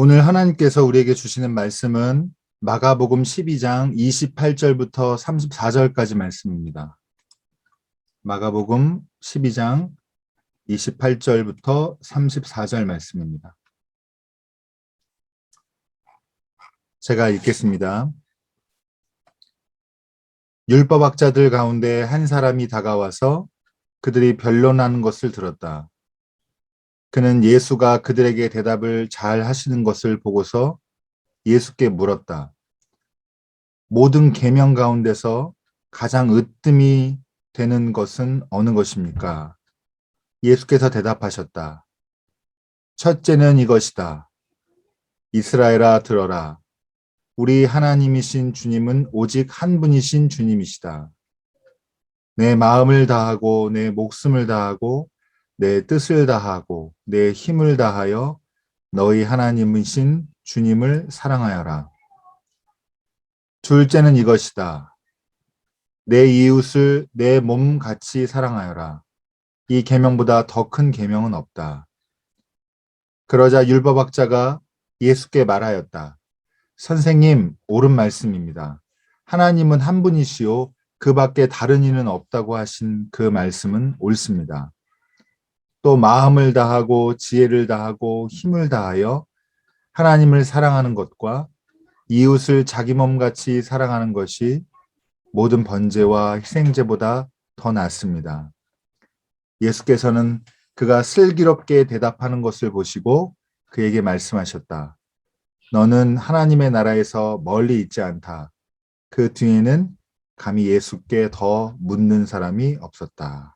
오늘 하나님께서 우리에게 주시는 말씀은 마가복음 12장 28절부터 34절까지 말씀입니다. 마가복음 12장 28절부터 34절 말씀입니다. 제가 읽겠습니다. 율법학자들 가운데 한 사람이 다가와서 그들이 변론하는 것을 들었다. 그는 예수가 그들에게 대답을 잘 하시는 것을 보고서 예수께 물었다. 모든 계명 가운데서 가장 으뜸이 되는 것은 어느 것입니까? 예수께서 대답하셨다. 첫째는 이것이다. 이스라엘아 들어라. 우리 하나님이신 주님은 오직 한 분이신 주님이시다. 내 마음을 다하고 내 목숨을 다하고 내 뜻을 다하고 내 힘을 다하여 너희 하나님이신 주님을 사랑하여라. 둘째는 이것이다. 내 이웃을 내 몸같이 사랑하여라. 이 계명보다 더 큰 계명은 없다. 그러자 율법학자가 예수께 말하였다. 선생님, 옳은 말씀입니다. 하나님은 한 분이시요 그 밖에 다른 이는 없다고 하신 그 말씀은 옳습니다. 또 마음을 다하고 지혜를 다하고 힘을 다하여 하나님을 사랑하는 것과 이웃을 자기 몸같이 사랑하는 것이 모든 번제와 희생제보다 더 낫습니다. 예수께서는 그가 슬기롭게 대답하는 것을 보시고 그에게 말씀하셨다. 너는 하나님의 나라에서 멀리 있지 않다. 그 뒤에는 감히 예수께 더 묻는 사람이 없었다.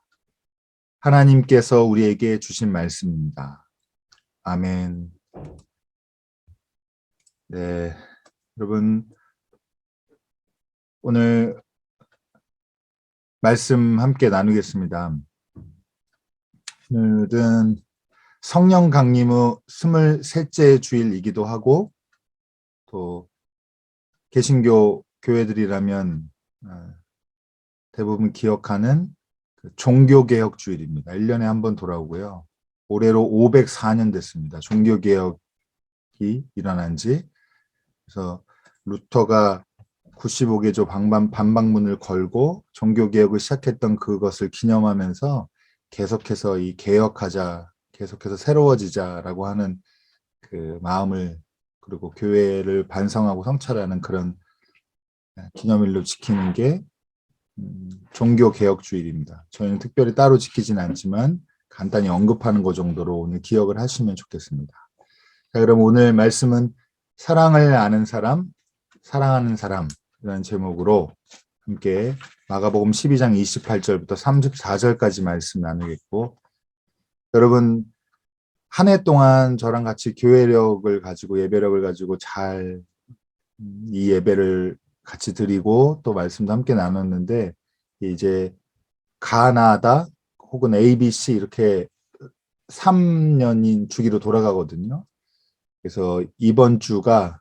하나님께서 우리에게 주신 말씀입니다. 아멘. 네, 여러분 오늘 말씀 함께 나누겠습니다. 오늘은 성령 강림 후 23째 주일이기도 하고 또 개신교 교회들이라면 대부분 기억하는 종교개혁 주일입니다. 1년에 한 번 돌아오고요. 올해로 504년 됐습니다. 종교개혁이 일어난 지. 그래서 루터가 95개조 반박문을 걸고 종교개혁을 시작했던 그것을 기념하면서 계속해서 이 개혁하자, 계속해서 새로워지자라고 하는 그 마음을 그리고 교회를 반성하고 성찰하는 그런 기념일로 지키는 게 종교개혁주일입니다. 저희는 특별히 따로 지키진 않지만 간단히 언급하는 것 정도로 오늘 기억을 하시면 좋겠습니다. 자, 그럼 오늘 말씀은 사랑을 아는 사람, 사랑하는 사람이라는 제목으로 함께 마가복음 12장 28절부터 34절까지 말씀 나누겠고, 여러분 한 해 동안 저랑 같이 교회력을 가지고 예배력을 가지고 잘 이 예배를 같이 드리고 또 말씀도 함께 나눴는데, 이제 가나다 혹은 ABC 이렇게 3년인 주기로 돌아가거든요. 그래서 이번 주가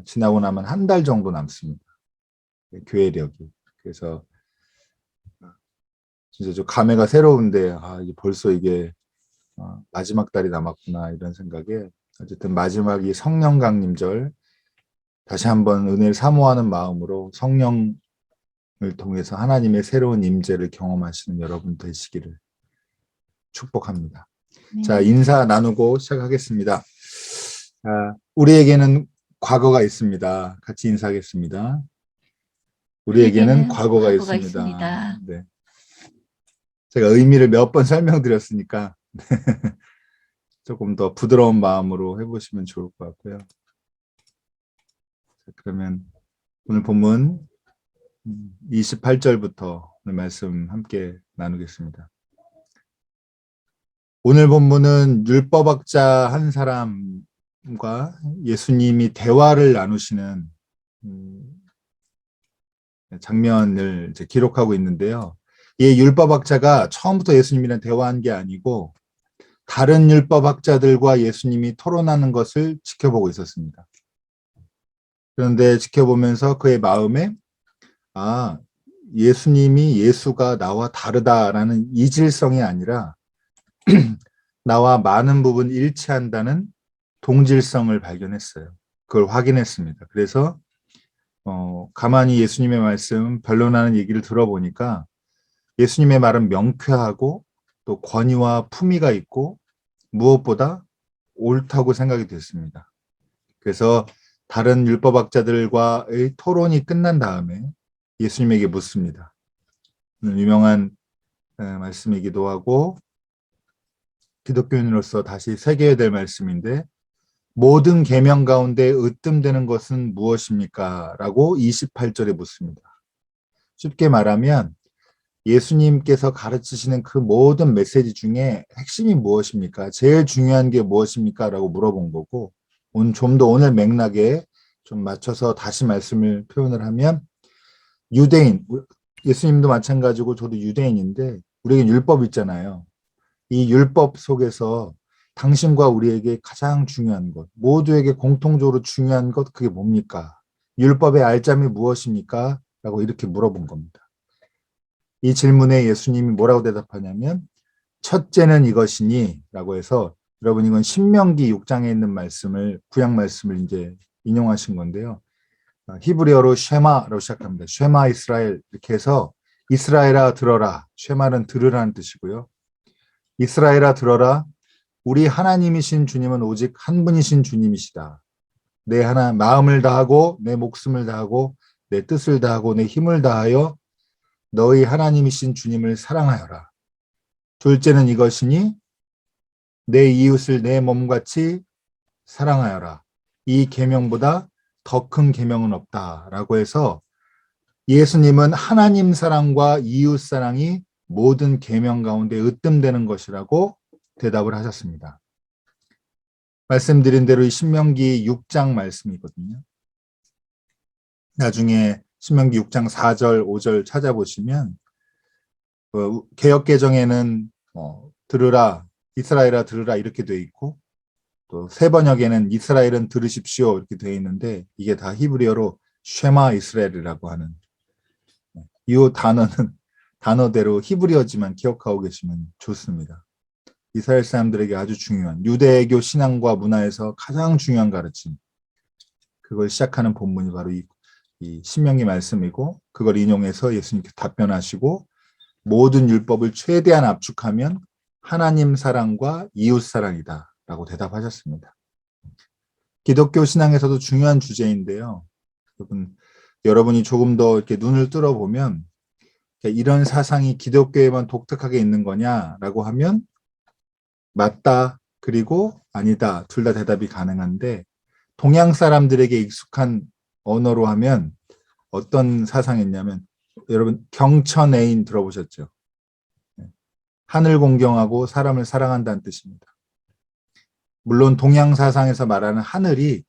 지나고 나면 한 달 정도 남습니다. 교회력이. 그래서 진짜 좀 감회가 새로운데 이게 벌써 이게 마지막 달이 남았구나 이런 생각에, 어쨌든 마지막 이 성령 강림절 다시 한번 은혜를 사모하는 마음으로 성령을 통해서 하나님의 새로운 임재를 경험하시는 여러분 되시기를 축복합니다. 자, 인사 나누고 시작하겠습니다. 우리에게는 과거가 있습니다. 같이 인사하겠습니다. 우리에게는 과거가 있습니다. 네. 제가 의미를 몇 번 설명드렸으니까 조금 더 부드러운 마음으로 해보시면 좋을 것 같고요. 자, 그러면 오늘 본문 28절부터 오늘 말씀 함께 나누겠습니다. 오늘 본문은 율법학자 한 사람과 예수님이 대화를 나누시는 장면을 이제 기록하고 있는데요. 이 율법학자가 처음부터 예수님이랑 대화한 게 아니고 다른 율법학자들과 예수님이 토론하는 것을 지켜보고 있었습니다. 그런데 지켜보면서 그의 마음에 예수가 나와 다르다라는 이질성이 아니라 나와 많은 부분 일치한다는 동질성을 발견했어요. 그걸 확인했습니다. 그래서 가만히 예수님의 말씀, 변론하는 얘기를 들어보니까 예수님의 말은 명쾌하고 또 권위와 품위가 있고 무엇보다 옳다고 생각이 됐습니다. 그래서 다른 율법학자들과의 토론이 끝난 다음에 예수님에게 묻습니다. 유명한 말씀이기도 하고 기독교인으로서 다시 새겨야 될 말씀인데 모든 계명 가운데 으뜸되는 것은 무엇입니까? 라고 28절에 묻습니다. 쉽게 말하면 예수님께서 가르치시는 그 모든 메시지 중에 핵심이 무엇입니까? 제일 중요한 게 무엇입니까? 라고 물어본 거고 좀 더 오늘 맥락에 좀 맞춰서 다시 말씀을 표현을 하면 유대인, 예수님도 마찬가지고 저도 유대인인데 우리에겐 율법 있잖아요. 이 율법 속에서 당신과 우리에게 가장 중요한 것, 모두에게 공통적으로 중요한 것, 그게 뭡니까? 율법의 알점이 무엇입니까? 라고 이렇게 물어본 겁니다. 이 질문에 예수님이 뭐라고 대답하냐면 첫째는 이것이니 라고 해서 여러분 이건 신명기 6장에 있는 말씀을 구약 말씀을 이제 인용하신 건데요. 히브리어로 쉐마로 시작합니다. 쉐마 이스라엘 이렇게 해서 이스라엘아 들어라. 쉐마는 들으라는 뜻이고요. 이스라엘아 들어라. 우리 하나님이신 주님은 오직 한 분이신 주님이시다. 내 마음을 다하고 내 목숨을 다하고 내 뜻을 다하고 내 힘을 다하여 너희 하나님이신 주님을 사랑하여라. 둘째는 이것이니 내 이웃을 내 몸같이 사랑하여라. 이 계명보다 더 큰 계명은 없다라고 해서 예수님은 하나님 사랑과 이웃 사랑이 모든 계명 가운데 으뜸되는 것이라고 대답을 하셨습니다. 말씀드린 대로 이 신명기 6장 말씀이거든요. 나중에 신명기 6장 4절, 5절 찾아보시면 개역개정에는 들으라, 이스라엘아 들으라 이렇게 돼 있고 또 새 번역에는 이스라엘은 들으십시오 이렇게 돼 있는데 이게 다 히브리어로 쉐마 이스라엘이라고 하는 이 단어는 단어대로 히브리어지만 기억하고 계시면 좋습니다. 이스라엘 사람들에게 아주 중요한 유대교 신앙과 문화에서 가장 중요한 가르침 그걸 시작하는 본문이 바로 이 신명기 말씀이고 그걸 인용해서 예수님께 답변하시고 모든 율법을 최대한 압축하면 하나님 사랑과 이웃 사랑이다 라고 대답하셨습니다. 기독교 신앙에서도 중요한 주제인데요. 여러분이 조금 더 이렇게 눈을 뚫어보면 이런 사상이 기독교에만 독특하게 있는 거냐라고 하면 맞다 그리고 아니다 둘 다 대답이 가능한데 동양 사람들에게 익숙한 언어로 하면 어떤 사상이냐면 여러분 경천애인 들어보셨죠? 하늘 공경하고 사람을 사랑한다는 뜻입니다. 물론 동양 사상에서 말하는 하늘이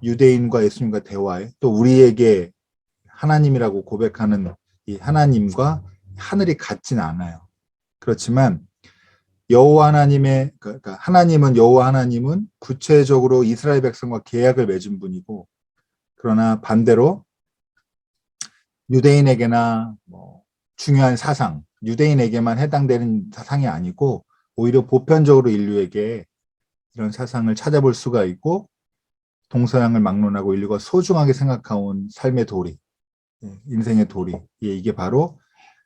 유대인과 예수님과 대화에 또 우리에게 하나님이라고 고백하는 이 하나님과 하늘이 같진 않아요. 그렇지만 여호와 하나님의 그러니까 하나님은 여호와 하나님은 구체적으로 이스라엘 백성과 계약을 맺은 분이고 그러나 반대로 유대인에게나 중요한 사상, 유대인에게만 해당되는 사상이 아니고 오히려 보편적으로 인류에게 이런 사상을 찾아볼 수가 있고 동서양을 막론하고 인류가 소중하게 생각해온 삶의 도리, 인생의 도리, 이게 바로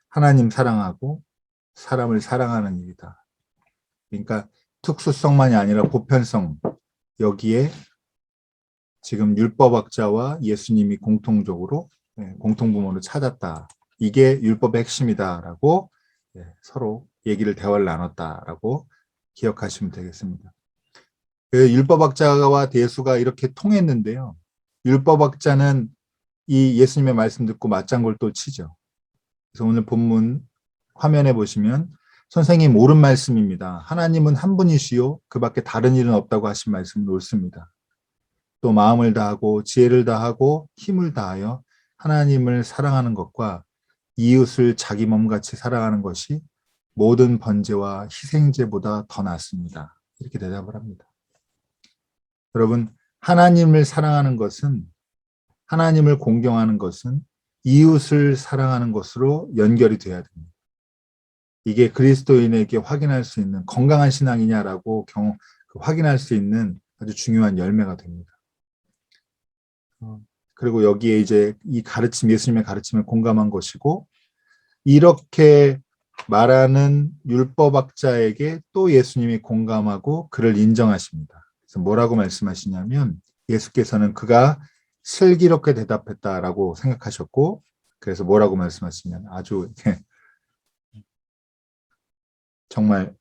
하나님 사랑하고 사람을 사랑하는 일이다. 그러니까 특수성만이 아니라 보편성, 여기에 지금 율법학자와 예수님이 공통적으로 공통부모를 찾았다. 이게 율법의 핵심이다라고 서로 대화를 나눴다라고 기억하시면 되겠습니다. 율법학자와 대수가 이렇게 통했는데요. 율법학자는 이 예수님의 말씀 듣고 맞장구를 또 치죠. 그래서 오늘 본문 화면에 보시면 선생님 옳은 말씀입니다. 하나님은 한 분이시요 그 밖에 다른 일은 없다고 하신 말씀은 옳습니다. 또 마음을 다하고 지혜를 다하고 힘을 다하여 하나님을 사랑하는 것과 이웃을 자기 몸같이 사랑하는 것이 모든 번제와 희생제보다 더 낫습니다. 이렇게 대답을 합니다. 여러분, 하나님을 사랑하는 것은 하나님을 공경하는 것은 이웃을 사랑하는 것으로 연결이 돼야 됩니다. 이게 그리스도인에게 확인할 수 있는 건강한 신앙이냐라고 확인할 수 있는 아주 중요한 열매가 됩니다. 그리고 여기에 이제 이 가르침, 예수님의 가르침을 공감한 것이고, 이렇게 말하는 율법학자에게 또 예수님이 공감하고 그를 인정하십니다. 그래서 뭐라고 말씀하시냐면, 예수께서는 그가 슬기롭게 대답했다라고 생각하셨고, 그래서 뭐라고 말씀하시냐면 아주 정말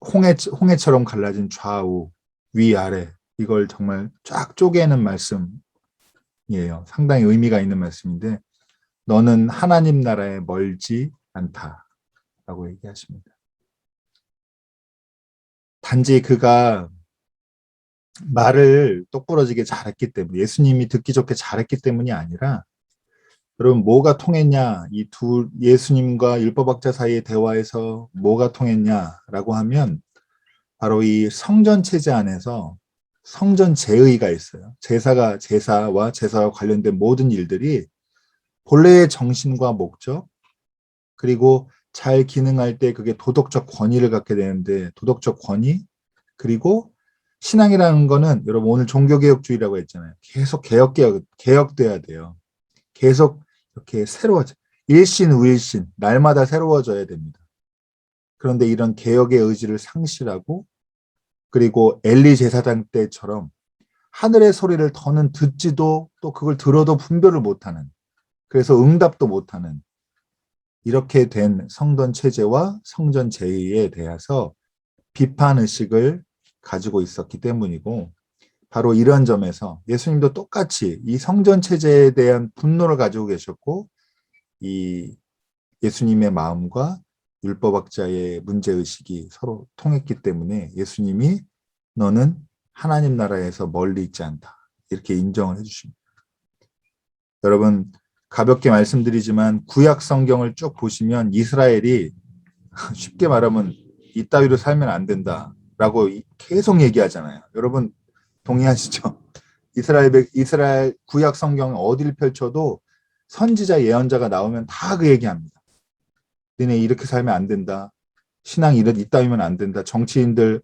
홍해처럼 갈라진 좌우, 위아래, 이걸 정말 쫙 쪼개는 말씀이에요. 상당히 의미가 있는 말씀인데, 너는 하나님 나라에 멀지 않다라고 얘기하십니다. 단지 그가 말을 똑부러지게 잘했기 때문에, 예수님이 듣기 좋게 잘했기 때문이 아니라, 여러분 뭐가 통했냐, 이 두 예수님과 율법학자 사이의 대화에서 뭐가 통했냐라고 하면 바로 이 성전 체제 안에서 성전 제의가 있어요. 제사와 제사와 관련된 모든 일들이 본래의 정신과 목적, 그리고 잘 기능할 때 그게 도덕적 권위를 갖게 되는데, 도덕적 권위, 그리고 신앙이라는 거는 여러분 오늘 종교개혁주의라고 했잖아요. 계속 개혁돼야 돼요. 계속 이렇게 새로워져. 일신우일신, 날마다 새로워져야 됩니다. 그런데 이런 개혁의 의지를 상실하고, 그리고 엘리 제사장 때처럼 하늘의 소리를 더는 듣지도, 또 그걸 들어도 분별을 못하는, 그래서 응답도 못하는, 이렇게 된 성전 체제와 성전 제의에 대해서 비판 의식을 가지고 있었기 때문이고, 바로 이런 점에서 예수님도 똑같이 이 성전 체제에 대한 분노를 가지고 계셨고, 이 예수님의 마음과 율법학자의 문제의식이 서로 통했기 때문에 예수님이 너는 하나님 나라에서 멀리 있지 않다, 이렇게 인정을 해주십니다. 여러분, 가볍게 말씀드리지만 구약 성경을 쭉 보시면 이스라엘이 쉽게 말하면 이따위로 살면 안 된다라고 계속 얘기하잖아요. 여러분 동의하시죠? 이스라엘 구약 성경 어디를 펼쳐도 선지자 예언자가 나오면 다 그 얘기합니다. 너네 이렇게 살면 안 된다. 신앙이 이따위면 안 된다. 정치인들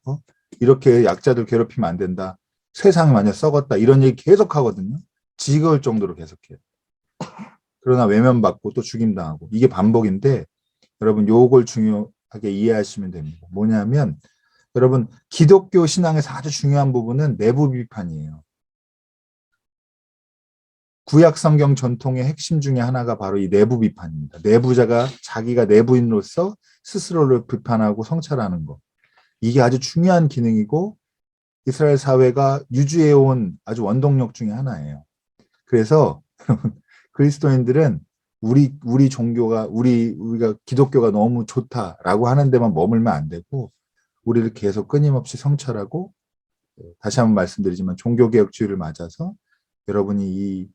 이렇게 약자들 괴롭히면 안 된다. 세상이 완전 썩었다. 이런 얘기 계속 하거든요. 지겨울 정도로 계속해요. 그러나 외면받고 또 죽임당하고, 이게 반복인데, 여러분 요걸 중요하게 이해하시면 됩니다. 뭐냐면 여러분 기독교 신앙에서 아주 중요한 부분은 내부 비판이에요. 구약 성경 전통의 핵심 중에 하나가 바로 이 내부 비판입니다. 내부자가 자기가 내부인으로서 스스로를 비판하고 성찰하는 것. 이게 아주 중요한 기능이고 이스라엘 사회가 유지해온 아주 원동력 중에 하나예요. 그래서 그리스도인들은 우리 종교가 우리가 기독교가 너무 좋다라고 하는 데만 머물면 안 되고, 우리를 계속 끊임없이 성찰하고, 다시 한번 말씀드리지만 종교개혁주의를 맞아서 여러분이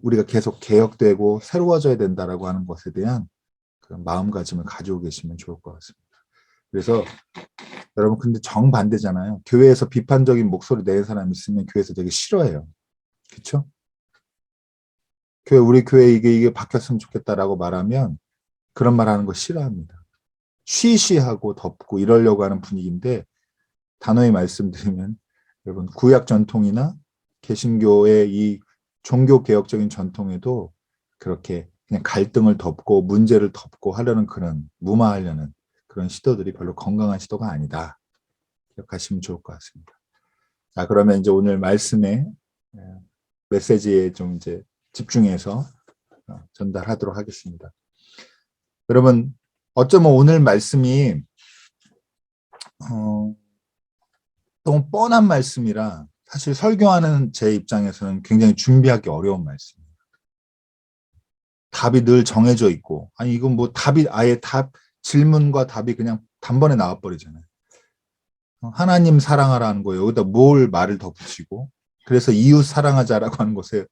우리가 계속 개혁되고 새로워져야 된다라고 하는 것에 대한 그 마음가짐을 가지고 계시면 좋을 것 같습니다. 그래서 여러분 근데 정반대잖아요. 교회에서 비판적인 목소리 내는 사람 있으면 교회에서 되게 싫어해요. 그렇죠? 우리 교회 이게 바뀌었으면 좋겠다라고 말하면 그런 말 하는 거 싫어합니다. 쉬쉬하고 덮고 이러려고 하는 분위기인데, 단호히 말씀드리면 여러분 구약 전통이나 개신교의 이 종교 개혁적인 전통에도 그렇게 그냥 갈등을 덮고 문제를 덮고 하려는 그런 무마하려는 그런 시도들이 별로 건강한 시도가 아니다. 기억하시면 좋을 것 같습니다. 자, 그러면 이제 오늘 말씀의 메시지에 좀 이제 집중해서 전달하도록 하겠습니다. 여러분, 어쩌면 오늘 말씀이 너무 뻔한 말씀이라 사실 설교하는 제 입장에서는 굉장히 준비하기 어려운 말씀이에요. 답이 늘 정해져 있고, 아니 이건 뭐 답이 아예 질문과 답이 그냥 단번에 나와버리잖아요. 하나님 사랑하라는 거예요. 여기다 뭘 말을 더 붙이고, 그래서 이웃 사랑하자라고 하는 것에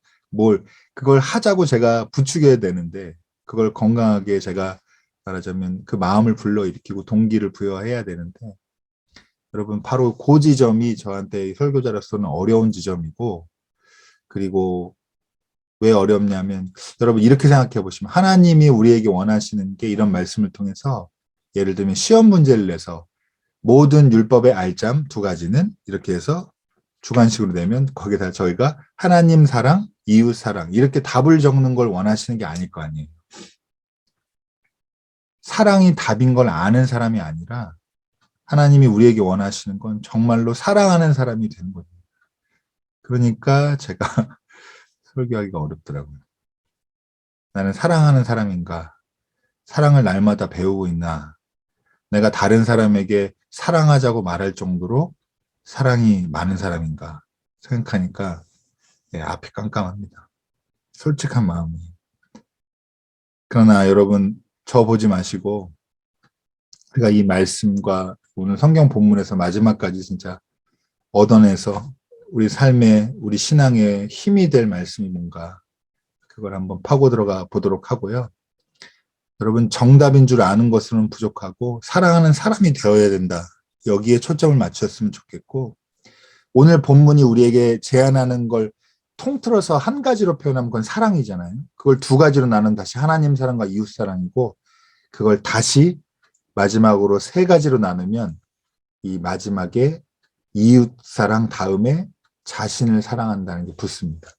그걸 하자고 제가 부추겨야 되는데, 그걸 건강하게 제가 말하자면 그 마음을 불러일으키고 동기를 부여해야 되는데, 여러분 바로 그 지점이 저한테 설교자로서는 어려운 지점이고, 그리고 왜 어렵냐면 여러분 이렇게 생각해 보시면, 하나님이 우리에게 원하시는 게 이런 말씀을 통해서, 예를 들면 시험 문제를 내서 모든 율법의 알점 2가지는 이렇게 해서 주관식으로 내면 거기다 저희가 하나님 사랑, 이웃 사랑 이렇게 답을 적는 걸 원하시는 게 아닐 거 아니에요. 사랑이 답인 걸 아는 사람이 아니라 하나님이 우리에게 원하시는 건 정말로 사랑하는 사람이 되는 거예요. 그러니까 제가 설교하기가 어렵더라고요. 나는 사랑하는 사람인가? 사랑을 날마다 배우고 있나? 내가 다른 사람에게 사랑하자고 말할 정도로 사랑이 많은 사람인가? 생각하니까 앞이 깜깜합니다. 솔직한 마음이. 그러나 여러분 저 보지 마시고 우리가 이 말씀과 오늘 성경 본문에서 마지막까지 진짜 얻어내서 우리 삶에 우리 신앙에 힘이 될 말씀이 뭔가 그걸 한번 파고 들어가 보도록 하고요. 여러분 정답인 줄 아는 것으로는 부족하고 사랑하는 사람이 되어야 된다. 여기에 초점을 맞췄으면 좋겠고 오늘 본문이 우리에게 제안하는 걸 통틀어서 한 가지로 표현하면 그건 사랑이잖아요. 그걸 두 가지로 나눈 다시 하나님 사랑과 이웃 사랑이고 그걸 다시 마지막으로 세 가지로 나누면 이 마지막에 이웃 사랑 다음에 자신을 사랑한다는 게 붙습니다.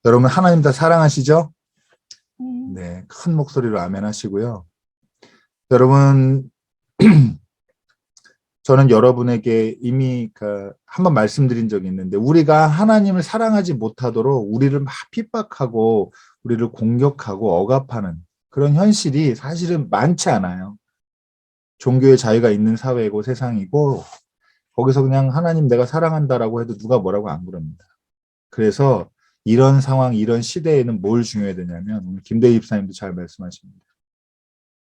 여러분 하나님 다 사랑하시죠? 네, 큰 목소리로 아멘 하시고요. 여러분 저는 여러분에게 이미 한번 말씀드린 적이 있는데 우리가 하나님을 사랑하지 못하도록 우리를 막 핍박하고 우리를 공격하고 억압하는 그런 현실이 사실은 많지 않아요. 종교의 자유가 있는 사회이고 세상이고 거기서 그냥 하나님 내가 사랑한다라고 해도 누가 뭐라고 안 그럽니다. 그래서 이런 상황, 이런 시대에는 뭘 중요해야 되냐면 오늘 김대희 집사님도 잘 말씀하십니다.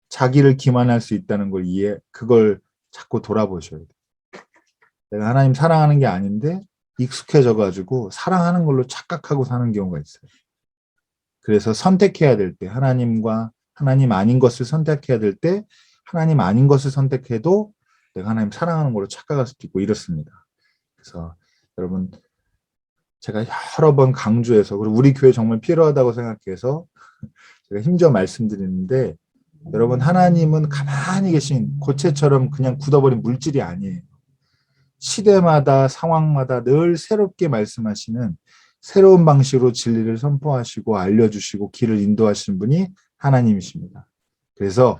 자기를 기만할 수 있다는 걸 그걸 자꾸 돌아보셔야 돼요. 내가 하나님 사랑하는 게 아닌데 익숙해져가지고 사랑하는 걸로 착각하고 사는 경우가 있어요. 그래서 선택해야 될 때 하나님과 하나님 아닌 것을 선택해야 될 때 하나님 아닌 것을 선택해도 내가 하나님 사랑하는 걸로 착각할 수도 있고 이렇습니다. 그래서 여러분 제가 여러 번 강조해서 그리고 우리 교회 정말 필요하다고 생각해서 제가 힘줘 말씀드리는데 여러분 하나님은 가만히 계신 고체처럼 그냥 굳어버린 물질이 아니에요. 시대마다 상황마다 늘 새롭게 말씀하시는 새로운 방식으로 진리를 선포하시고 알려주시고 길을 인도하시는 분이 하나님이십니다. 그래서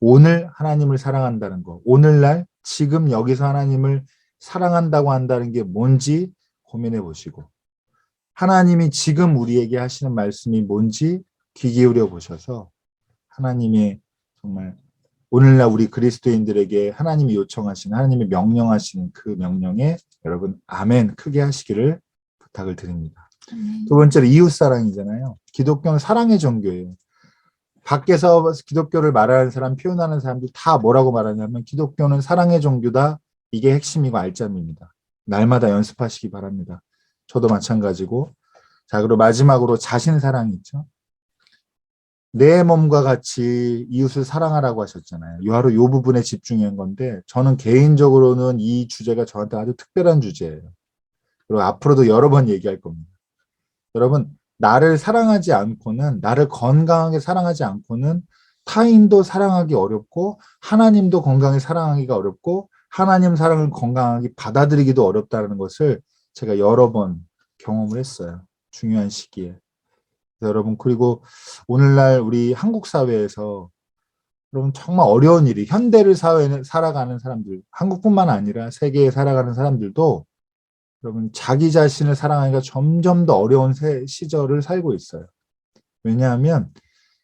오늘 하나님을 사랑한다는 거, 오늘날 지금 여기서 하나님을 사랑한다고 한다는 게 뭔지 고민해 보시고 하나님이 지금 우리에게 하시는 말씀이 뭔지 귀 기울여 보셔서 하나님의 정말 오늘날 우리 그리스도인들에게 하나님이 요청하신 하나님이 명령하신 그 명령에 여러분 아멘 크게 하시기를 부탁을 드립니다. 두 번째로 이웃사랑이잖아요. 기독교는 사랑의 종교예요. 밖에서 기독교를 말하는 사람, 표현하는 사람들 다 뭐라고 말하냐면 기독교는 사랑의 종교다. 이게 핵심이고 알짜입니다. 날마다 연습하시기 바랍니다. 저도 마찬가지고. 자, 그리고 마지막으로 자신 사랑이 있죠. 내 몸과 같이 이웃을 사랑하라고 하셨잖아요. 바로 이 부분에 집중한 건데 저는 개인적으로는 이 주제가 저한테 아주 특별한 주제예요. 그리고 앞으로도 여러 번 얘기할 겁니다. 여러분 나를 사랑하지 않고는 나를 건강하게 사랑하지 않고는 타인도 사랑하기 어렵고 하나님도 건강히 사랑하기가 어렵고 하나님 사랑을 건강하게 받아들이기도 어렵다는 것을 제가 여러 번 경험을 했어요. 중요한 시기에. 여러분 그리고 오늘날 우리 한국 사회에서 여러분 정말 어려운 일이 현대를 사회에 살아가는 사람들 한국뿐만 아니라 세계에 살아가는 사람들도 여러분 자기 자신을 사랑하기가 점점 더 어려운 시절을 살고 있어요. 왜냐하면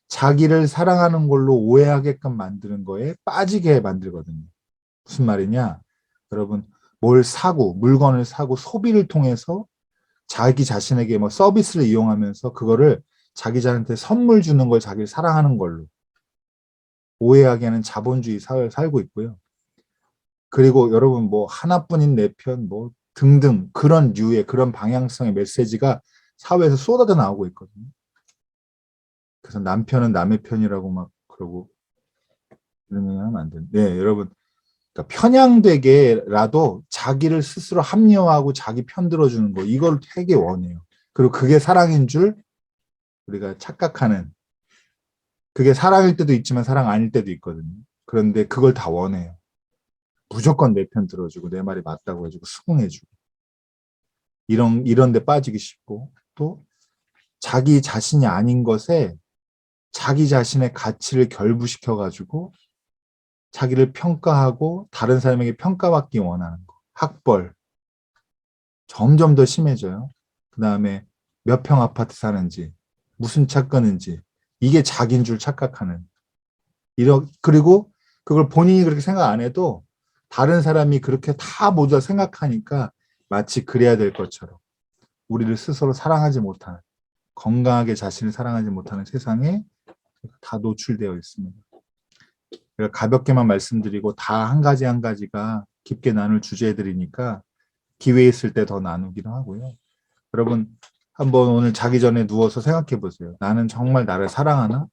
자기를 사랑하는 걸로 오해하게끔 만드는 거에 빠지게 만들거든요. 무슨 말이냐? 여러분 물건을 사고 소비를 통해서 자기 자신에게 뭐 서비스를 이용하면서 그거를 자기 자신한테 선물 주는 걸 자기를 사랑하는 걸로 오해하게 하는 자본주의 사회에 살고 있고요. 그리고 여러분 뭐 하나뿐인 내 편 뭐 등등 그런 류의 그런 방향성의 메시지가 사회에서 쏟아져 나오고 있거든요. 그래서 남편은 남의 편이라고 막 그러고 이런 얘기 하면 안 되는데 네, 여러분 그러니까 편향되게라도 자기를 스스로 합리화하고 자기 편 들어주는 거 이걸 되게 원해요. 그리고 그게 사랑인 줄 우리가 착각하는 그게 사랑일 때도 있지만 사랑 아닐 때도 있거든요. 그런데 그걸 다 원해요. 무조건 내 편 들어주고 내 말이 맞다고 해주고 수긍해주고 이런 데 빠지기 쉽고 또 자기 자신이 아닌 것에 자기 자신의 가치를 결부시켜가지고 자기를 평가하고 다른 사람에게 평가받기 원하는 거. 학벌. 점점 더 심해져요. 그 다음에 몇 평 아파트 사는지, 무슨 차 끄는지, 이게 자기인 줄 착각하는. 그리고 그걸 본인이 그렇게 생각 안 해도 다른 사람이 그렇게 다 모두 다 생각하니까 마치 그래야 될 것처럼 우리를 스스로 사랑하지 못하는, 건강하게 자신을 사랑하지 못하는 세상에 다 노출되어 있습니다. 가볍게만 말씀드리고 다 한 가지 한 가지가 깊게 나눌 주제들이니까 기회 있을 때 더 나누기도 하고요. 여러분 한번 오늘 자기 전에 누워서 생각해 보세요. 나는 정말 나를 사랑하나?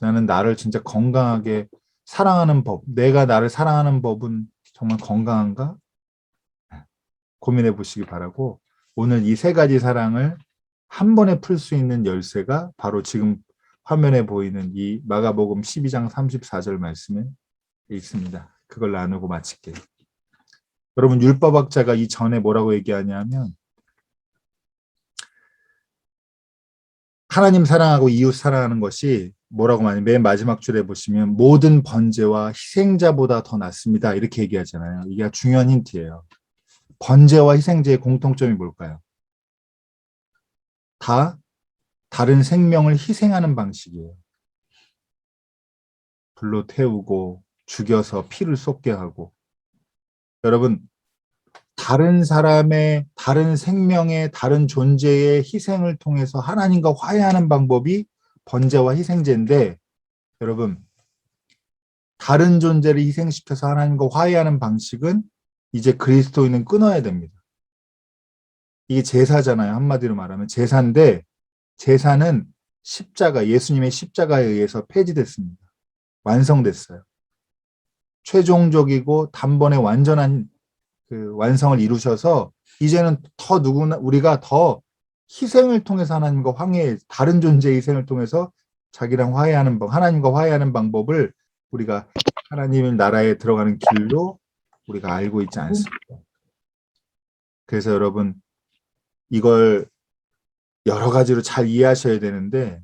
나는 나를 진짜 건강하게 사랑하는 법, 내가 나를 사랑하는 법은 정말 건강한가? 고민해 보시기 바라고 오늘 이 세 가지 사랑을 한 번에 풀 수 있는 열쇠가 바로 지금 화면에 보이는 이 마가복음 12장 34절 말씀에 있습니다. 그걸 나누고 마칠게요. 여러분 율법학자가 이 전에 뭐라고 얘기하냐면 하나님 사랑하고 이웃 사랑하는 것이 뭐라고 말하면 맨 마지막 줄에 보시면 모든 번제와 희생자보다 더 낫습니다. 이렇게 얘기하잖아요. 이게 중요한 힌트예요. 번제와 희생제의 공통점이 뭘까요? 다 다른 생명을 희생하는 방식이에요. 불로 태우고 죽여서 피를 쏟게 하고 여러분 다른 사람의 다른 생명의 다른 존재의 희생을 통해서 하나님과 화해하는 방법이 번제와 희생제인데 여러분 다른 존재를 희생시켜서 하나님과 화해하는 방식은 이제 그리스도인은 끊어야 됩니다. 이게 제사잖아요. 한마디로 말하면 제사인데 제사는 십자가, 예수님의 십자가에 의해서 폐지됐습니다. 완성됐어요. 최종적이고 단번에 완전한 그 완성을 이루셔서 이제는 더 누구나 우리가 더 희생을 통해서 하나님과 화해, 다른 존재의 희생을 통해서 자기랑 화해하는 방, 하나님과 화해하는 방법을 우리가 하나님의 나라에 들어가는 길로 우리가 알고 있지 않습니다. 그래서 여러분 이걸 여러 가지로 잘 이해하셔야 되는데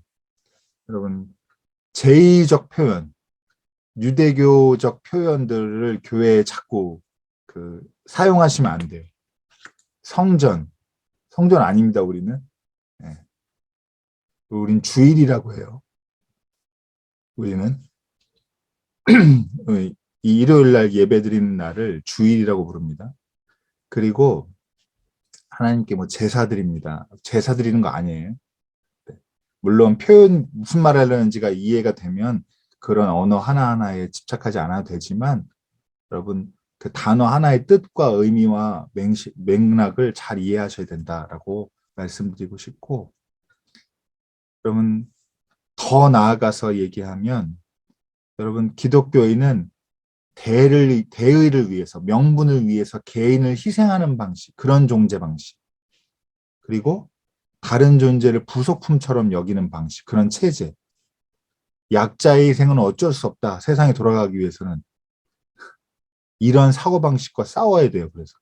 여러분 제의적 표현, 유대교적 표현들을 교회에 자꾸 사용하시면 안 돼요. 성전 아닙니다. 우리는 네. 우린 주일이라고 해요. 우리는 이 일요일 날 예배 드리는 날을 주일이라고 부릅니다. 그리고 하나님께 뭐 제사 드립니다. 제사 드리는 거 아니에요. 물론 표현 무슨 말 하려는지가 이해가 되면 그런 언어 하나하나에 집착하지 않아도 되지만 여러분 그 단어 하나의 뜻과 의미와 맥락을 잘 이해하셔야 된다라고 말씀드리고 싶고 여러분 더 나아가서 얘기하면 여러분 기독교인은 대의를 위해서 명분을 위해서 개인을 희생하는 방식 그런 존재 방식 그리고 다른 존재를 부속품처럼 여기는 방식 그런 체제 약자의 희생은 어쩔 수 없다 세상에 돌아가기 위해서는 이런 사고방식과 싸워야 돼요. 그래서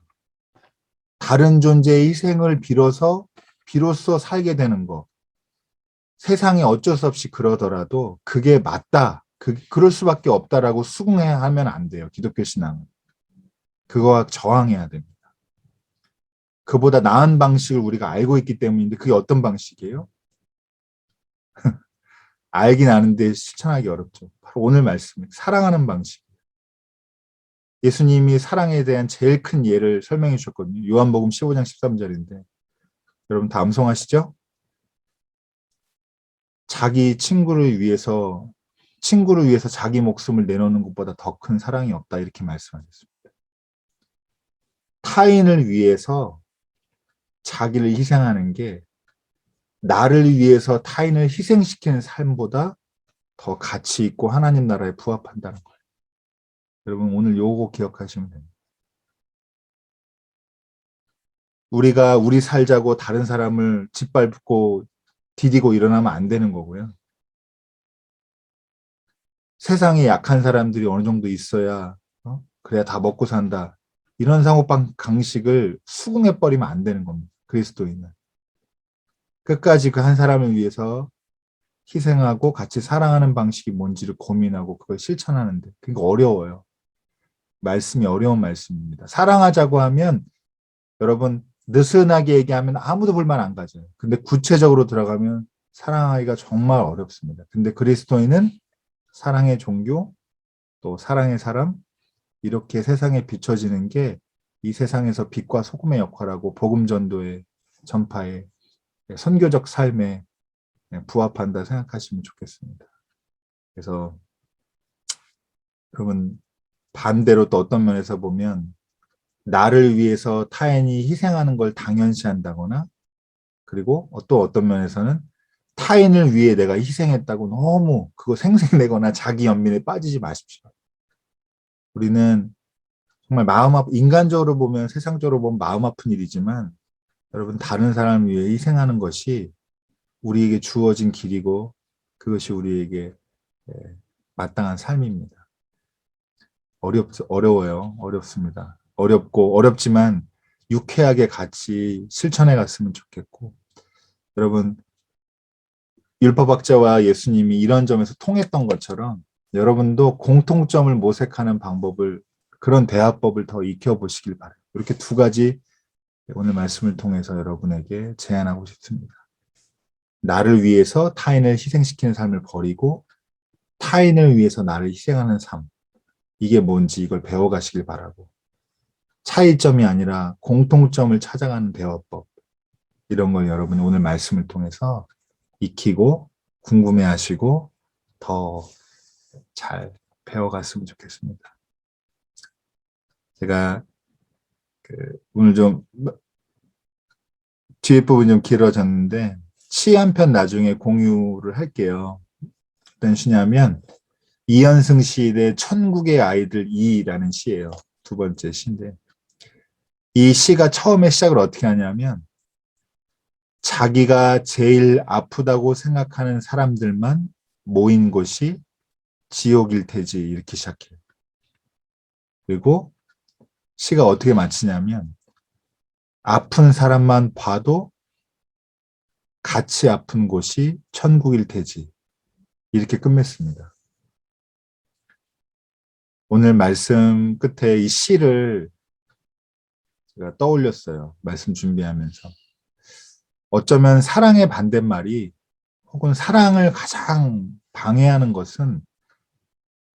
다른 존재의 희생을 비로소 살게 되는 거 세상에 어쩔 수 없이 그러더라도 그게 맞다 그럴 수밖에 없다라고 수긍해야 하면 안 돼요. 기독교 신앙은 그거와 저항해야 됩니다. 그보다 나은 방식을 우리가 알고 있기 때문인데 그게 어떤 방식이에요? 알긴 아는데 실천하기 어렵죠. 바로 오늘 말씀 사랑하는 방식 예수님이 사랑에 대한 제일 큰 예를 설명해 주셨거든요. 요한복음 15장 13절인데 여러분 다 암송하시죠? 자기 친구를 위해서 자기 목숨을 내놓는 것보다 더 큰 사랑이 없다 이렇게 말씀하셨습니다. 타인을 위해서 자기를 희생하는 게 나를 위해서 타인을 희생시키는 삶보다 더 가치 있고 하나님 나라에 부합한다는 거예요. 여러분 오늘 요거 기억하시면 됩니다. 우리가 우리 살자고 다른 사람을 짓밟고 디디고 일어나면 안 되는 거고요. 세상에 약한 사람들이 어느 정도 있어야 그래야 다 먹고 산다. 이런 강식을 수긍해버리면 안 되는 겁니다. 그리스도인은. 끝까지 그 한 사람을 위해서 희생하고 같이 사랑하는 방식이 뭔지를 고민하고 그걸 실천하는데 그러니까 어려워요. 말씀이 어려운 말씀입니다. 사랑하자고 하면 여러분 느슨하게 얘기하면 아무도 불만 안 가져요. 근데 구체적으로 들어가면 사랑하기가 정말 어렵습니다. 근데 그리스도인은 사랑의 종교 또 사랑의 사람 이렇게 세상에 비춰지는 게 이 세상에서 빛과 소금의 역할하고 복음 전도의 전파의 선교적 삶에 부합한다 생각하시면 좋겠습니다. 그래서 여러분 반대로 또 어떤 면에서 보면 나를 위해서 타인이 희생하는 걸 당연시한다거나 그리고 또 어떤 면에서는 타인을 위해 내가 희생했다고 너무 그거 생색내거나 자기 연민에 빠지지 마십시오. 우리는 정말 인간적으로 보면 세상적으로 보면 마음 아픈 일이지만 여러분 다른 사람을 위해 희생하는 것이 우리에게 주어진 길이고 그것이 우리에게 마땅한 삶입니다. 어려워요. 어렵습니다. 어렵지만 유쾌하게 같이 실천해 갔으면 좋겠고 여러분 율법학자와 예수님이 이런 점에서 통했던 것처럼 여러분도 공통점을 모색하는 그런 대화법을 더 익혀보시길 바라요. 이렇게 두 가지 오늘 말씀을 통해서 여러분에게 제안하고 싶습니다. 나를 위해서 타인을 희생시키는 삶을 버리고 타인을 위해서 나를 희생하는 삶. 이게 뭔지 이걸 배워가시길 바라고 차이점이 아니라 공통점을 찾아가는 대화법 이런 걸 여러분이 오늘 말씀을 통해서 익히고 궁금해하시고 더 잘 배워갔으면 좋겠습니다. 제가 오늘 좀 뒤에 부분이 좀 길어졌는데 시 한 편 나중에 공유를 할게요. 어떤 시냐면 이현승 시인의 천국의 아이들 2라는 시예요. 두 번째 시인데 이 시가 처음에 시작을 어떻게 하냐면 자기가 제일 아프다고 생각하는 사람들만 모인 곳이 지옥일 테지 이렇게 시작해요. 그리고 시가 어떻게 마치냐면 아픈 사람만 봐도 같이 아픈 곳이 천국일 테지 이렇게 끝맺습니다. 오늘 말씀 끝에 이 시를 제가 떠올렸어요. 말씀 준비하면서. 어쩌면 사랑의 반대말이 혹은 사랑을 가장 방해하는 것은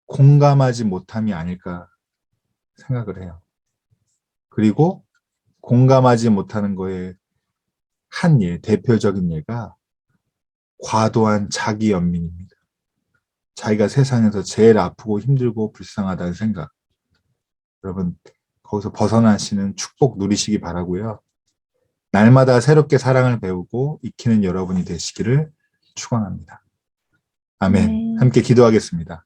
공감하지 못함이 아닐까 생각을 해요. 그리고 공감하지 못하는 거에 대표적인 예가 과도한 자기 연민입니다. 자기가 세상에서 제일 아프고 힘들고 불쌍하다는 생각. 여러분, 거기서 벗어나시는 축복 누리시기 바라고요. 날마다 새롭게 사랑을 배우고 익히는 여러분이 되시기를 축원합니다. 아멘. 함께 기도하겠습니다.